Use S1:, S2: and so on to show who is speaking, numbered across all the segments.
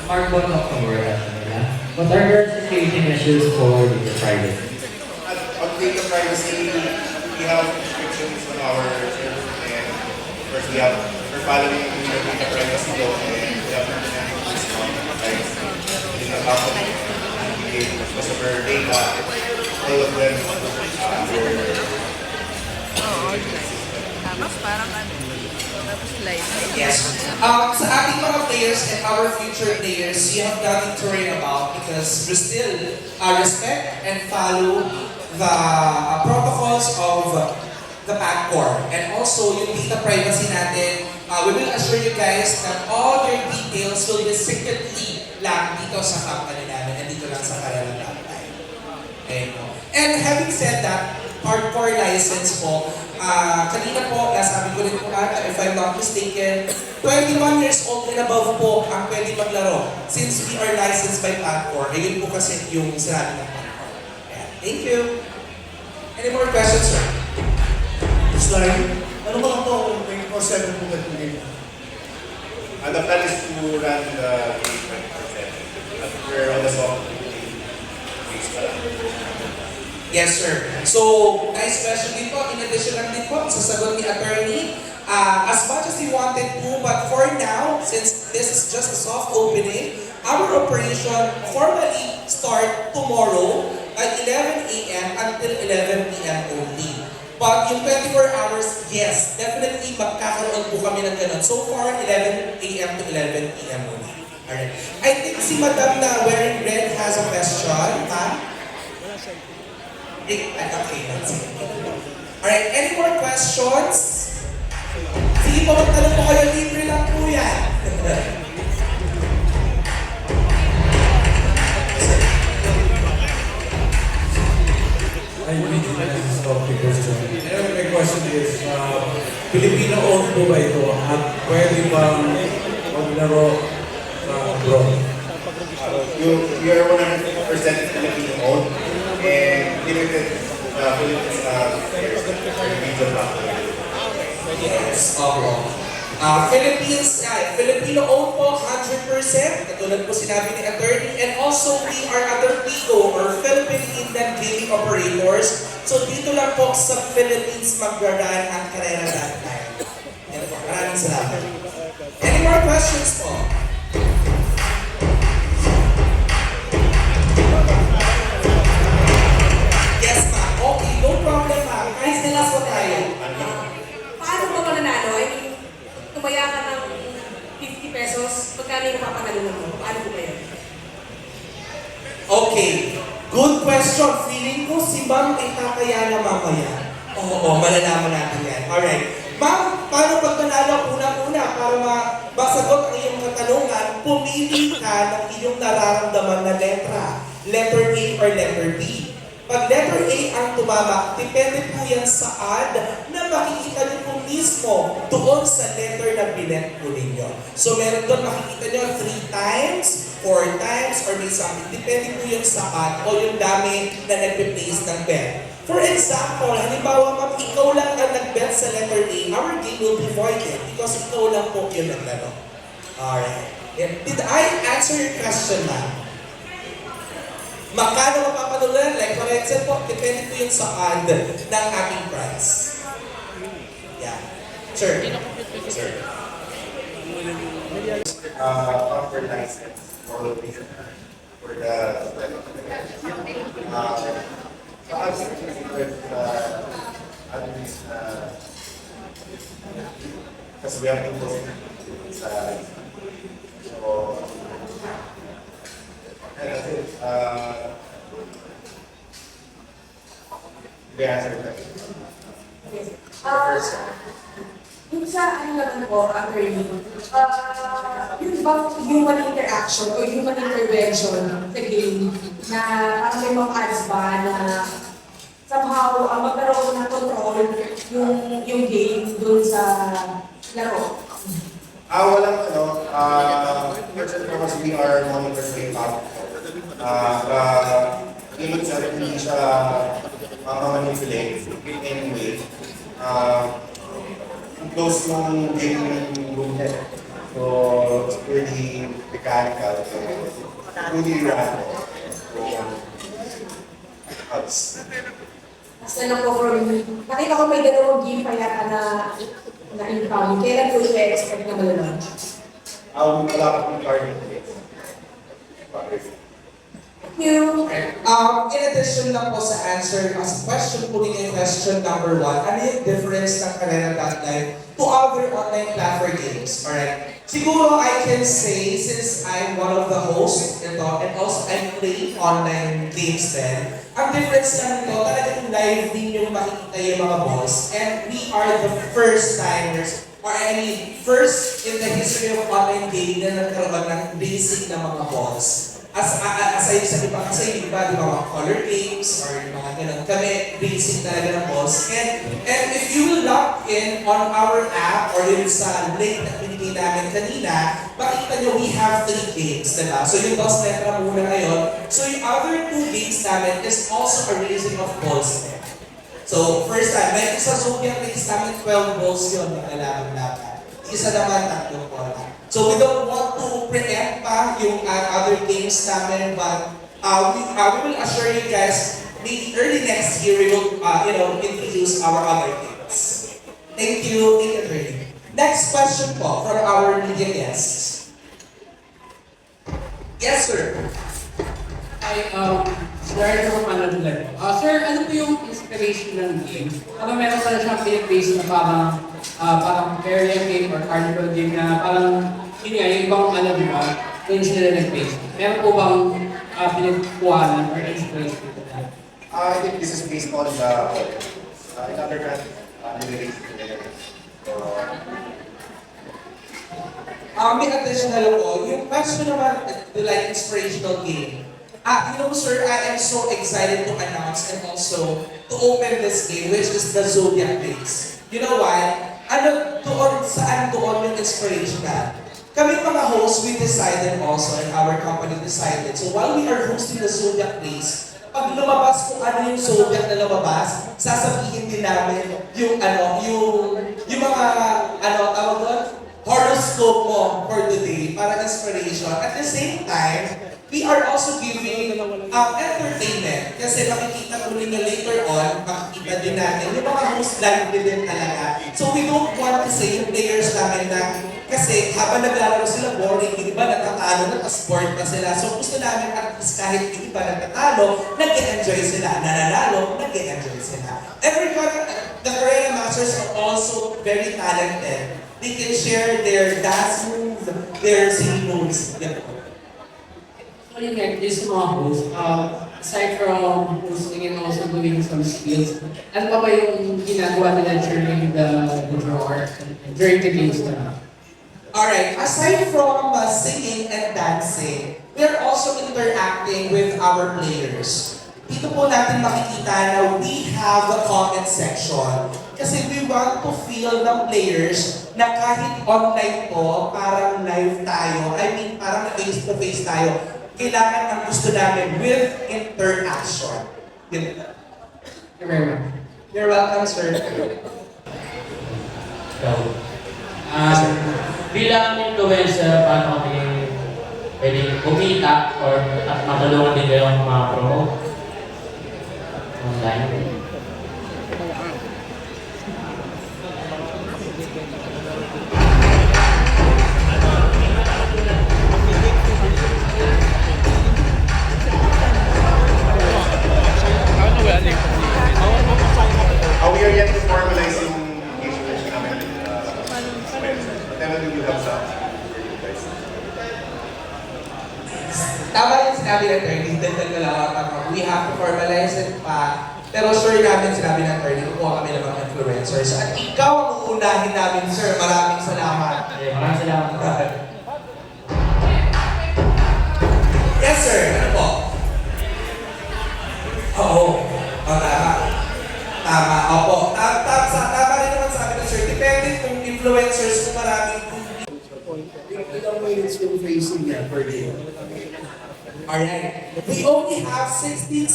S1: Mark Bon October nila. What are your security measures for data privacy?
S2: On data privacy, we have restrictions on our server, and of course we're following the data privacy law, and we have implemented this privacy in the back of because of our data, all of them
S3: Tapos parang ano, tapos live.
S4: Yes. Sa ating mga players and our future players, you have nothing to worry about because we still respect and follow the protocols of the PAGCOR. And also, yung data privacy natin, we will assure you guys that all your details will be secretly lang dito sa company namin and dito lang sa Karela Lifetime. Okay, no? And having said that, PAGCOR license po, kanina po, nasabi ko rin po ata, if I'm not mistaken, 21 years old and above po ang pwede maglaro. Since we are licensed by PAGCOR, ayun po kasi yung sinabi ng PAGCOR. Ayan. Thank you. Any more questions, sir?
S5: Slide. Ano ba ito kung 24/7 po nag-game?
S2: and the plan is to run the game 24/7. But we're on the soft base pa lang.
S4: Yes, sir. So, nice question din po. In addition lang din po, sasagot ni attorney, as much as he wanted to, but for now, since this is just a soft opening, our operation formally start tomorrow at 11 a.m. until 11 p.m. only. But yung 24 hours, yes, definitely magkakaroon po kami ng ganun. So far, 11 a.m. to 11 p.m. only. Alright. I think si Madam na wearing red has a question, ma'am? Okay, let's see. Alright, any more questions? Sige po, magtanong po kayo, libre lang po yan.
S5: I really like this topic question. Anyway, my question is, Filipino-owned po ba ito at pwede bang maglaro sa abroad?
S2: We are 100% Filipino-owned and limited Philippines region back.
S4: Yes, opo. Filipino-owned po, 100%, katulad po sinabi ni attorney, and also we are under PIGO or Philippine Indian Gaming Operators. So dito lang po sa Philippines magra-run ang Karera Lifetime. Yan po, maraming salamat. Any more questions po? Yes, ma'am. Okay, no problem, ma'am. Guys, nilas po tayo.
S3: Paano ba mananalo? I mean, tumaya ka ng 50 pesos, magkano yung mapapanalunan mo? Paano po ba yun?
S4: Okay. Good question. Feeling ko si ma'am ay tataya na mamaya. Oo, malalaman natin yan. Alright. Ma'am, paano pag nanalo una-una para masagot ang iyong katanungan, pumili ka ng iyong nararamdaman na letra. Letter A or letter B. Pag letter A ang tumama, depende po yan sa ad na makikita niyo po mismo doon sa letter na binet po ninyo. So meron doon makikita niyo 3 times, 4 times, or may something. Depende po yun sa ad o yung dami na nagpe-place ng bet. For example, halimbawa ma'am, ikaw lang ang nag-bet sa letter A, our game will be voided because ikaw lang po yung naglaro. Alright. Did I answer your question, ma'am? Magkano mapapatuloy? Like what I said po, depende po yun sa ad ng aming price. Yeah. Sure. Sir.
S2: Offer license for the kasi we have to go sa so that's it. The answer to that.
S6: Yung sa ano naman po, attorney, yung bang human interaction o human intervention sa game na parang may mga ads ba na somehow magkaroon ng control yung game dun sa laro?
S2: Walang fortunately kasi we are monitoring up. Limit sa hindi siya manipulate in any way. Close yung game room head. So, it's really mechanical, truly run yung hubs.
S6: Basta na po from, nakita ko may dalawang game pa yata na income. Kailan po siya expect na malalunch?
S2: Wala ko kong target.
S6: Thank you.
S4: In addition lang po sa answer, as question po yung question number 1, ano yung difference ng Karera.live to other online platform games? Alright. Siguro I can say, since I'm one of the hosts ito, and also I play online games din, ang difference lang nito, talagang live din yung makikita yung mga boss, and we are the first timers, or I mean, first in the history of online gaming na nagkaroon ng basic na mga boss. Aside sa iba kasi, di ba, mga color games or mga ganun. Kami, basic talaga ng boss. And if you will log in on our app or yun sa link na pinigay namin kanina, makikita nyo we have 3 games, diba? So yung boss letra muna ngayon. So yung other 2 games namin is also a raising of balls. So first time, may isa Zodiac race namin 12 balls yun na kailangan natin. Isa naman 3 balls. So we don't want to preempt pa yung other games namin, but we will assure you guys, maybe early next year we will introduce our other games. Thank you, Attorney. Next question po from our media guests. Yes, sir.
S7: Hi, Sir, sir, ano po yung inspiration ng game? Parang meron pala siyang base na parang carrier game or carnival game na parang yun nga, yung ibang alam mo, yun sila nag-base. Meron po bang pinagkuhanan or inspiration po na?
S2: I think this is based on the another country related to the
S4: May additional po, yung question naman, the like inspirational game. Sir, I am so excited to announce and also to open this game, which is the Zodiac Race. You know why? Saan doon yung inspiration na? Kami mga hosts, we decided also, and our company decided. So while we are hosting the Zodiac Race, pag lumabas kung ano yung Zodiac na lumabas, sasabihin din namin yung mga, tawag doon, horoscope mo for the day, para inspiration. At the same time, we are also giving entertainment. Kasi makikita ko rin na later on, makikita din natin, yung mga host live din talaga. So we don't want to say yung players namin na, kasi habang naglalaro sila boring, yung iba natatalo, nakasport pa sila. So gusto namin at least kahit yung iba natatalo, nag-enjoy sila. Nananalo, nag-enjoy sila. Everyone, the Karera Masters are also very talented. They can share their dance moves, their singing moves. Yan po.
S7: So yun nga, this mga host, aside from hosting and also doing some skills, ano pa ba yung ginagawa nila during the draw or during the games na?
S4: Alright, aside from singing and dancing, we are also interacting with our players. Dito po natin makikita na we have the comment section. Kasi we want to feel ng players na kahit online po, parang live tayo. I mean, parang face-to-face tayo. Kailangan ang gusto namin with interaction. Yun.
S7: Thank you very much.
S4: You're welcome, sir.
S1: So, bilang influencer, paano kami pwedeng kumita or at matulungan din kayong ma-promote online?
S2: We are yet to formalize yung engagement namin but then we will have some for you guys.
S4: Tama yung sinabi ng attorney, dagdag na lang ako. We have to formalize it pa. Pero sure namin sinabi ng attorney, kukuha kami ng mga influencers. At ikaw ang uunahin namin, sir. Maraming salamat.
S1: Maraming salamat.
S4: Yes, sir. Ano po? Oo. Tama. Tama. Opo. Tama rin naman sabi ng sir. Depende kung influencers kung maraming
S8: Ilang minutes yung facing niya per day?
S4: Alright. We only have 60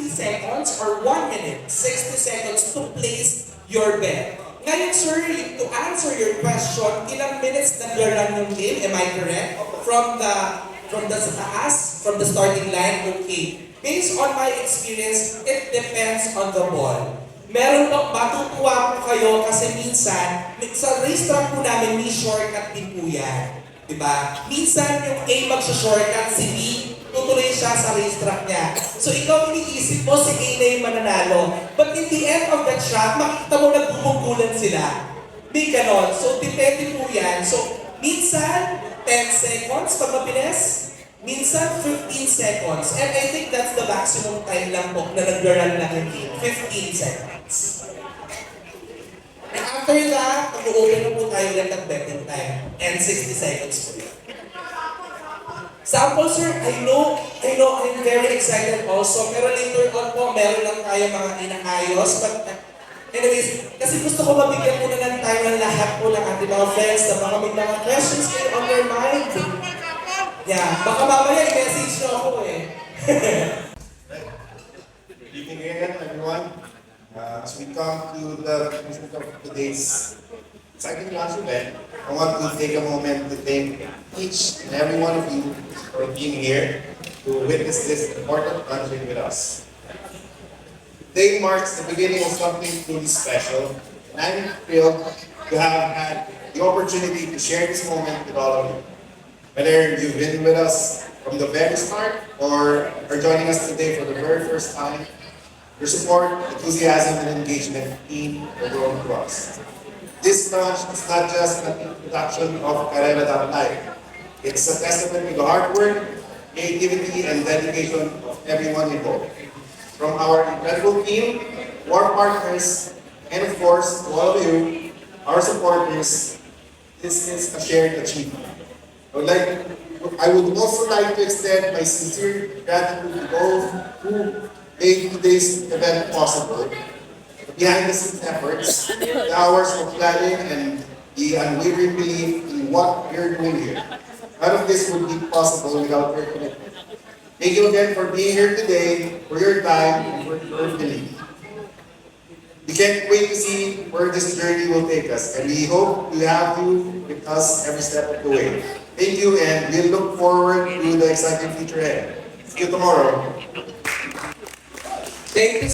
S4: seconds or 1 minute, 60 seconds to place your bet. Ngayon, sir, to answer your question, ilang minutes nag-run yung game? Am I correct? From the taas, from the starting line, okay. Based on my experience, it depends on the ball. Meron po, matutuwa po kayo kasi minsan, sa racetrack po namin, may shortcut din po yan. Diba? Minsan yung A magsha-shortcut, si B, tutuloy siya sa racetrack niya. So ikaw iniisip mo si A na yung mananalo. But in the end of the track, makikita mo nagbubungkulan sila. May ganon. So depende po yan. So minsan, 10 seconds pag mabilis. Minsan, 15 seconds. And I think that's the maximum time lang po na nag-run lang yung game. 15 seconds. And after that, mag-open na po tayo ulit ng betting time. And 60 seconds po yun. Sample, sir, I know, I'm very excited also. Pero later on po, meron lang tayo mga inaayos. But anyways, kasi gusto ko mabigyan muna ng time ng lahat po ng ating mga friends na baka may mga questions kayo on their mind. Yeah, baka mamaya i-message nyo ako eh.
S2: Good evening again, everyone. As we come to the conclusion of today's exciting launch event, I want to take a moment to thank each and every one of you for being here to witness this important launching with us. Today marks the beginning of something truly special, and I'm thrilled to have had the opportunity to share this moment with all of you. Whether you've been with us from the very start or are joining us today for the very first time, your support, enthusiasm, and engagement mean the world to us. This launch is not just an introduction of Carrera.live. It's a testament to the hard work, creativity, and dedication of everyone involved. From our incredible team, war partners, and of course, to all of you, our supporters, this is a shared achievement. I would also like to extend my sincere gratitude to those who made today's event possible. The behind-the-scenes efforts, the hours of planning, and the unwavering belief in what we're doing here. None of this would be possible without your commitment. Thank you again for being here today, for your time, and for your belief. We can't wait to see where this journey will take us, and we hope to have you with us every step of the way. Thank you, and we look forward to the exciting future ahead. See you tomorrow.
S4: Thank you.